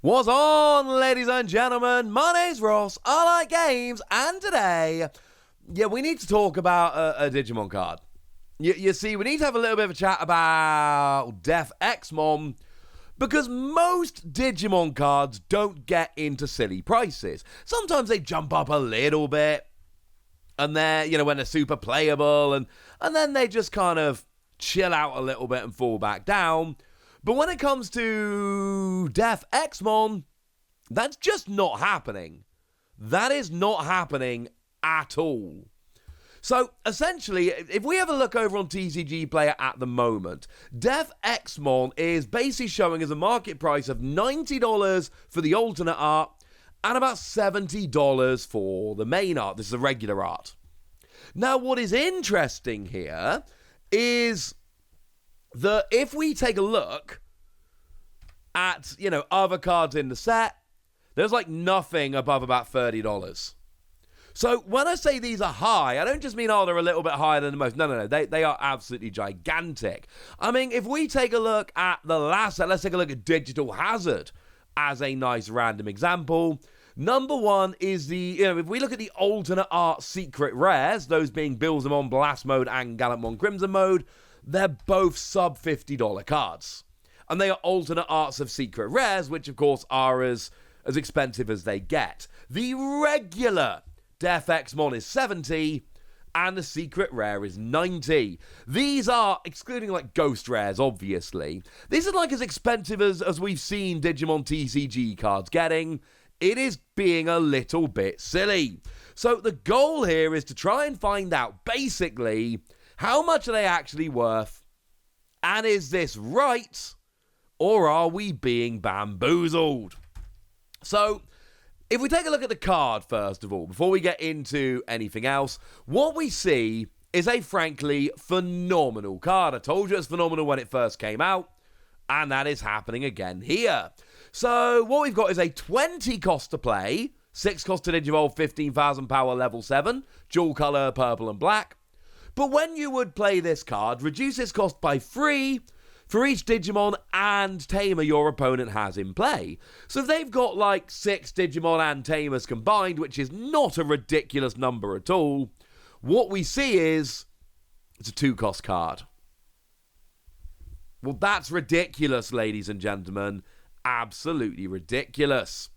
What's on, ladies and gentlemen? My name's Ross, I like games, and today, we need to talk about a Digimon card. You see, we need to have a little bit of a chat about DeathXmon, because most Digimon cards don't get into silly prices. Sometimes they jump up a little bit, and they're, when they're super playable, and then they just kind of chill out a little bit and fall back down. But when it comes to DeathXmon, that's just not happening. That is not happening at all. So, essentially, if we have a look over on TCGplayer at the moment, DeathXmon is basically showing as a market price of $90 for the alternate art and about $70 for the main art. This is the regular art. Now, what is interesting here is that if we take a look at, other cards in the set, there's like nothing above about $30. So when I say these are high, I don't just mean, they're a little bit higher than the most. No. They are absolutely gigantic. I mean, if we take a look at the last set, let's take a look at Digital Hazard as a nice random example. Number one is the, if we look at the alternate art secret rares, those being Billsmon Blast Mode and Gallantmon Crimson Mode, they're both sub $50 cards. And they are alternate arts of secret rares, which of course are as expensive as they get. The regular DeathXmon is $70, and the secret rare is $90. These are, excluding like ghost rares, obviously, these are like as expensive as we've seen Digimon TCG cards getting. It is being a little bit silly. So the goal here is to try and find out, basically, how much are they actually worth? And is this right? Or are we being bamboozled? So, if we take a look at the card, first of all, before we get into anything else, what we see is a frankly phenomenal card. I told you it's phenomenal when it first came out, and that is happening again here. So, what we've got is a 20 cost to play, 6 cost to Digivolve, 15,000 power, level 7, dual color, purple and black. But when you would play this card, reduce its cost by 3 for each Digimon and Tamer your opponent has in play. So if they've got like 6 Digimon and Tamers combined, which is not a ridiculous number at all, what we see is it's a 2-cost card. Well, that's ridiculous, ladies and gentlemen. Absolutely ridiculous.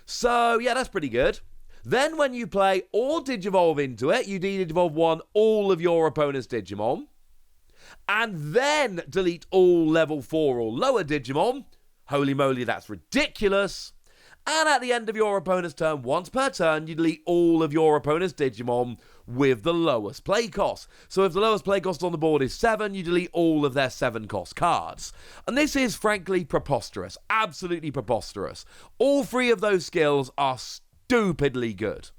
So, yeah, that's pretty good. Then when you play or Digivolve into it, you Digivolve 1 all of your opponent's Digimon. And then delete all level 4 or lower Digimon. Holy moly, that's ridiculous. And at the end of your opponent's turn, once per turn, you delete all of your opponent's Digimon with the lowest play cost. So if the lowest play cost on the board is 7, you delete all of their 7-cost cards. And this is frankly preposterous. Absolutely preposterous. All 3 of those skills are stupidly good.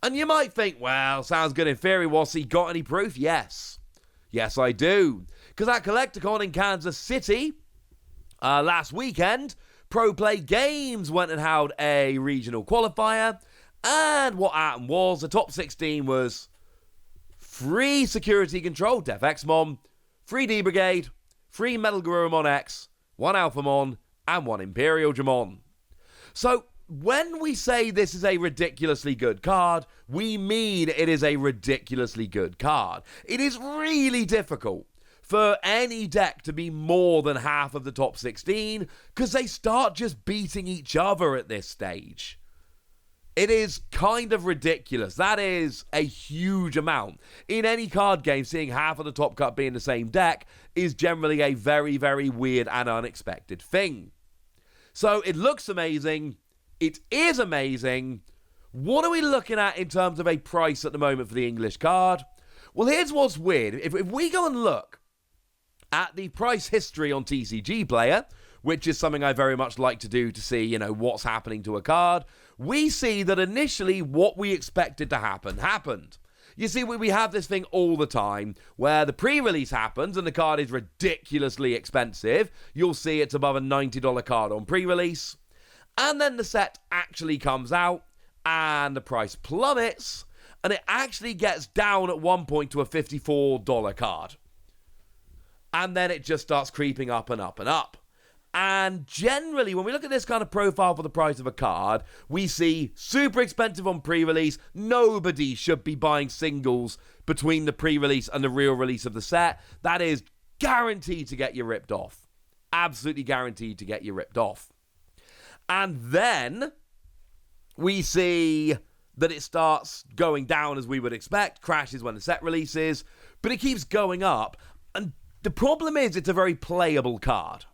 And you might think, well, sounds good in theory, Wassy. Got any proof? Yes. Yes, I do. Because at Collecticon in Kansas City last weekend, Pro Play Games went and held a regional qualifier. And what happened was the top 16 was 3 Security Control DeathXmon, 3 D-Brigade, 3 Metalgarurumon X, 1 Alphamon, and 1 Imperial Dramon. So, when we say this is a ridiculously good card, we mean it is a ridiculously good card. It is really difficult for any deck to be more than half of the top 16 because they start just beating each other at this stage. It is kind of ridiculous. That is a huge amount. In any card game, seeing half of the top cut being the same deck is generally a very, very weird and unexpected thing. So it looks amazing. It is amazing. What are we looking at in terms of a price at the moment for the English card? Well, here's what's weird. If we go and look at the price history on TCGplayer, which is something I very much like to do to see, what's happening to a card, we see that initially what we expected to happen happened. You see, we have this thing all the time where the pre-release happens and the card is ridiculously expensive. You'll see it's above a $90 card on pre-release. And then the set actually comes out and the price plummets and it actually gets down at one point to a $54 card. And then it just starts creeping up and up and up. And generally, when we look at this kind of profile for the price of a card, we see super expensive on pre-release. Nobody should be buying singles between the pre-release and the real release of the set. That is guaranteed to get you ripped off. Absolutely guaranteed to get you ripped off. And then we see that it starts going down as we would expect, crashes when the set releases, but it keeps going up. And the problem is it's a very playable card.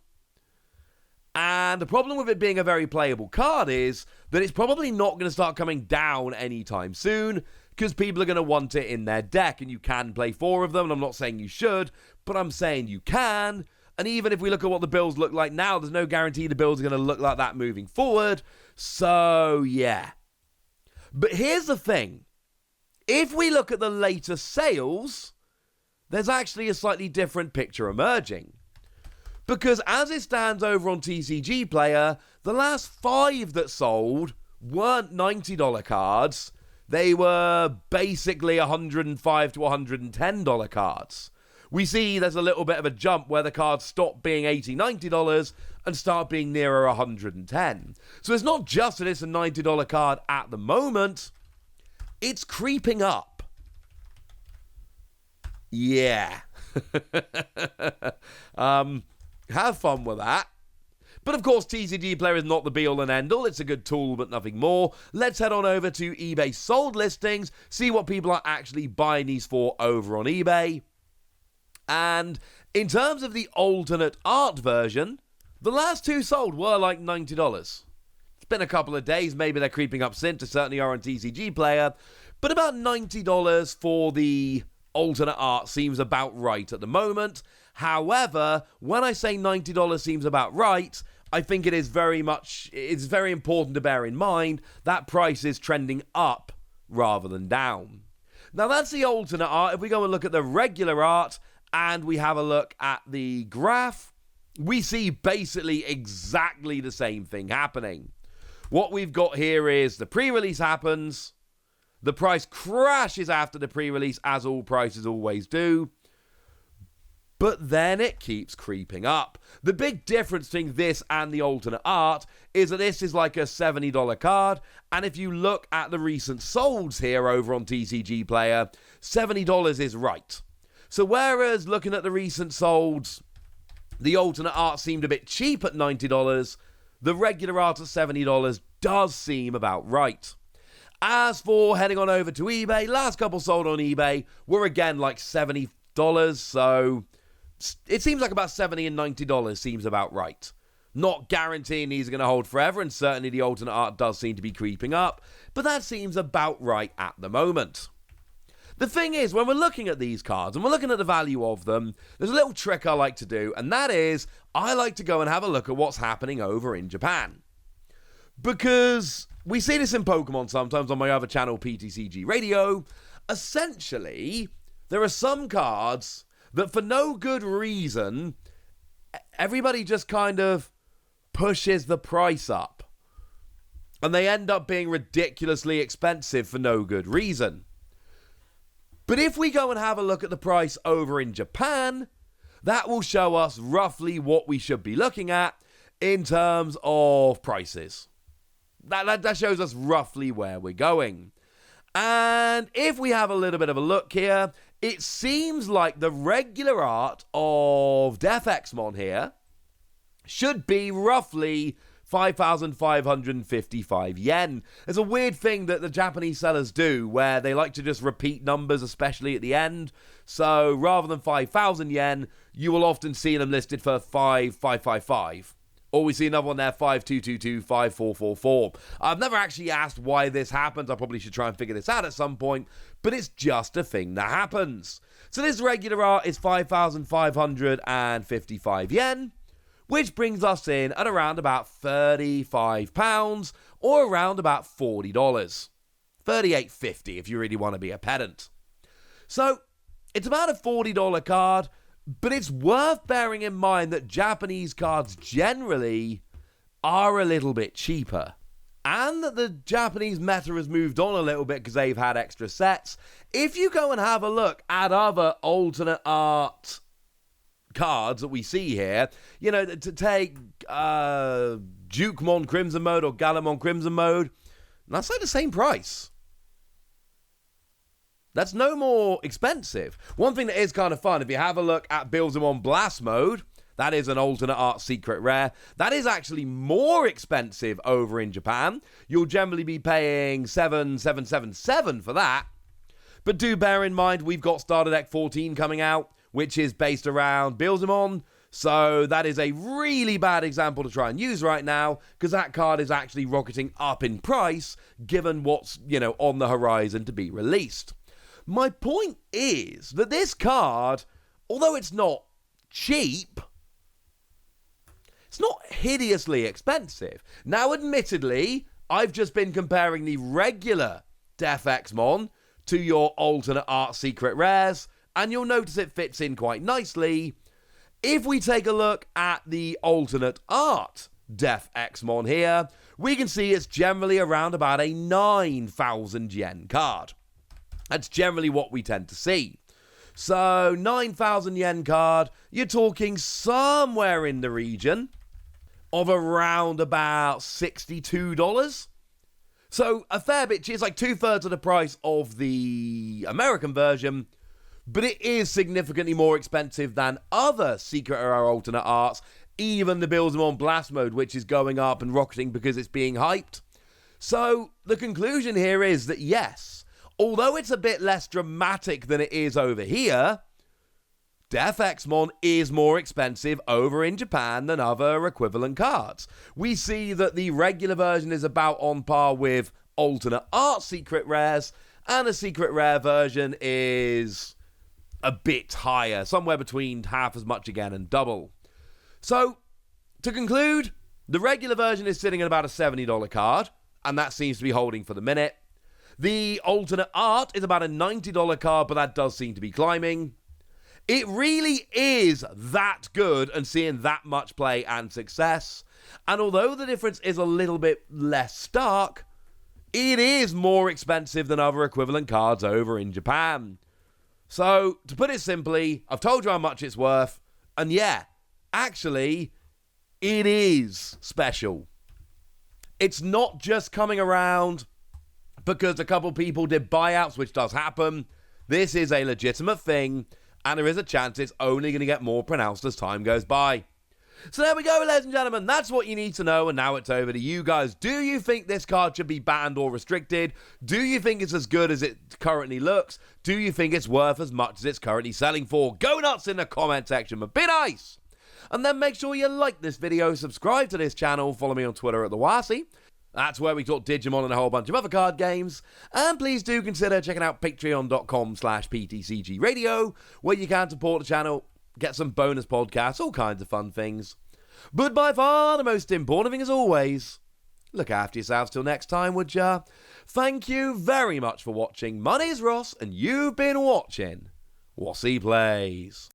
And the problem with it being a very playable card is that it's probably not going to start coming down anytime soon because people are going to want it in their deck, and you can play 4 of them, and I'm not saying you should, but I'm saying you can. And even if we look at what the builds look like now, there's no guarantee the builds are going to look like that moving forward. So, yeah. But here's the thing. If we look at the latest sales, there's actually a slightly different picture emerging. Because as it stands over on TCGplayer, the last 5 that sold weren't $90 cards. They were basically $105 to $110 cards. We see there's a little bit of a jump where the cards stop being $80, $90 and start being nearer $110. So it's not just that it's a $90 card at the moment, it's creeping up. Yeah. Have fun with that. But of course, TCGplayer is not the be-all and end-all. It's a good tool, but nothing more. Let's head on over to eBay sold listings, see what people are actually buying these for over on eBay. And in terms of the alternate art version, the last 2 sold were like $90. It's been a couple of days. Maybe they're creeping up since. They certainly are on TCGplayer. But about $90 for the alternate art seems about right at the moment. However, when I say $90 seems about right, I think it's very important to bear in mind that price is trending up rather than down. Now that's the alternate art. If we go and look at the regular art and we have a look at the graph, we see basically exactly the same thing happening. What we've got here is the pre-release happens, the price crashes after the pre-release, as all prices always do, but then it keeps creeping up. The big difference between this and the alternate art is that this is like a $70 card, and if you look at the recent solds here over on TCGplayer, $70 is right. So whereas looking at the recent solds, the alternate art seemed a bit cheap at $90, the regular art at $70 does seem about right. As for heading on over to eBay, last couple sold on eBay were again like $70, so it seems like about $70 and $90 seems about right. Not guaranteeing these are going to hold forever, and certainly the alternate art does seem to be creeping up, but that seems about right at the moment. The thing is, when we're looking at these cards and we're looking at the value of them, there's a little trick I like to do, and that is I like to go and have a look at what's happening over in Japan. Because we see this in Pokemon sometimes on my other channel, PTCG Radio. Essentially, there are some cards that for no good reason, everybody just kind of pushes the price up. And they end up being ridiculously expensive for no good reason. But if we go and have a look at the price over in Japan, that will show us roughly what we should be looking at in terms of prices. That shows us roughly where we're going. And if we have a little bit of a look here, it seems like the regular art of DeathXmon here should be roughly 5,555 yen. There's a weird thing that the Japanese sellers do where they like to just repeat numbers, especially at the end. So rather than 5,000 yen, you will often see them listed for 5,555. Or we see another one there, 5,222, 5,444. I've never actually asked why this happens. I probably should try and figure this out at some point, but it's just a thing that happens. So this regular art is 5,555 yen, which brings us in at around about £35 or around about $40. $38.50 if you really want to be a pedant. So it's about a $40 card, but it's worth bearing in mind that Japanese cards generally are a little bit cheaper. And that the Japanese meta has moved on a little bit because they've had extra sets. If you go and have a look at other alternate art cards that we see here, you know, to take Dukemon Crimson Mode or Gallimon Crimson Mode, that's like the same price. That's no more expensive. One thing that is kind of fun, if you have a look at Believable Blast Mode, that is an alternate art secret rare. That is actually more expensive over in Japan. You'll generally be paying 7,777 for that. But do bear in mind, we've got Starter Deck 14 coming out, which is based around Believable. So that is a really bad example to try and use right now, because that card is actually rocketing up in price, given what's, you know, on the horizon to be released. My point is that this card, although it's not cheap, it's not hideously expensive. Now, admittedly, I've just been comparing the regular DeathXmon to your alternate art secret rares, and you'll notice it fits in quite nicely. If we take a look at the alternate art DeathXmon here, we can see it's generally around about a 9,000 yen card. That's generally what we tend to see. So 9,000 yen card, you're talking somewhere in the region of around about $62. So a fair bit, it's like 2/3 of the price of the American version, but it is significantly more expensive than other secret or alternate arts, even the Believable Blast Mode, which is going up and rocketing because it's being hyped. So the conclusion here is that yes, although it's a bit less dramatic than it is over here, DeathXmon is more expensive over in Japan than other equivalent cards. We see that the regular version is about on par with alternate art secret rares, and the secret rare version is a bit higher, somewhere between half as much again and double. So, to conclude, the regular version is sitting at about a $70 card, and that seems to be holding for the minute. The alternate art is about a $90 card, but that does seem to be climbing. It really is that good and seeing that much play and success. And although the difference is a little bit less stark, it is more expensive than other equivalent cards over in Japan. So, to put it simply, I've told you how much it's worth, and yeah, actually, it is special. It's not just coming around because a couple people did buyouts, which does happen. This is a legitimate thing, and there is a chance it's only going to get more pronounced as time goes by. So there we go, ladies and gentlemen. That's what you need to know, and now it's over to you guys. Do you think this card should be banned or restricted? Do you think it's as good as it currently looks? Do you think it's worth as much as it's currently selling for? Go nuts in the comment section, but be nice! And then make sure you like this video, subscribe to this channel, follow me on Twitter at TheWasi. That's where we talk Digimon and a whole bunch of other card games. And please do consider checking out patreon.com/PTCGradio, where you can support the channel, get some bonus podcasts, all kinds of fun things. But by far the most important thing, as always, look after yourselves till next time, would ya? Thank you very much for watching. My name's Ross, and you've been watching Wasi Plays.